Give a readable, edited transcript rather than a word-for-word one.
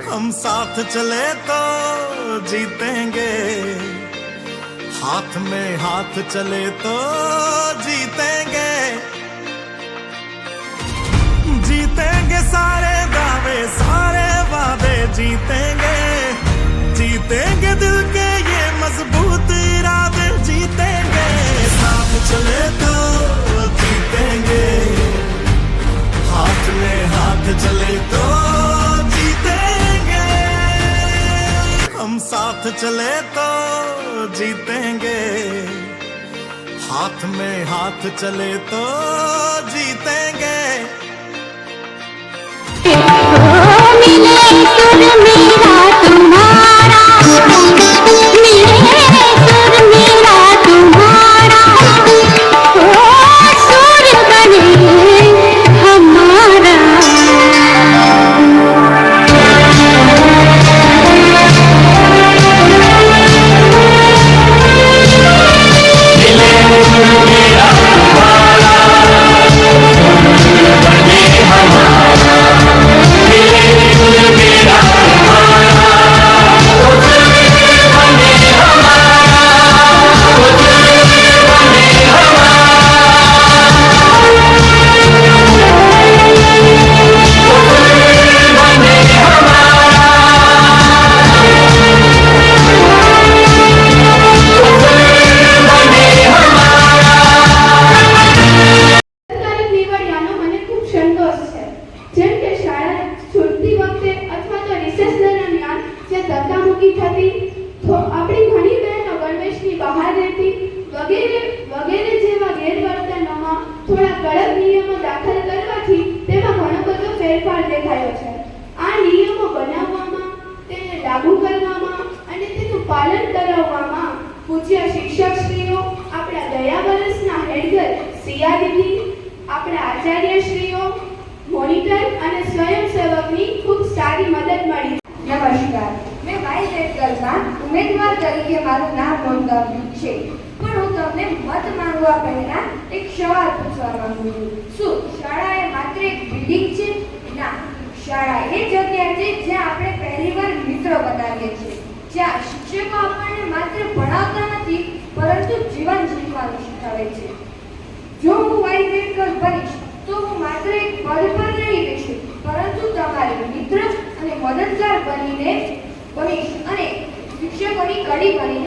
हम साथ चले तो जीतेंगे, हाथ में हाथ चले तो जीतेंगे, जीतेंगे सारे दावे सारे वादे जीतेंगे, जीतेंगे दिल के ये मजबूत इरादे जीतेंगे, साथ चले तो जीतेंगे, हाथ में हाथ चले तो जीतेंगे, हम साथ चले तो जीतेंगे, हाथ में हाथ चले तो जीतेंगे। मिले सुर मेरा तुम्हारा, मिले सुर मेरा तुम्हारा, ओ सुर बने हमारा। મદદગાર બનીને બનીશ અને શિક્ષકોની કડી બનીને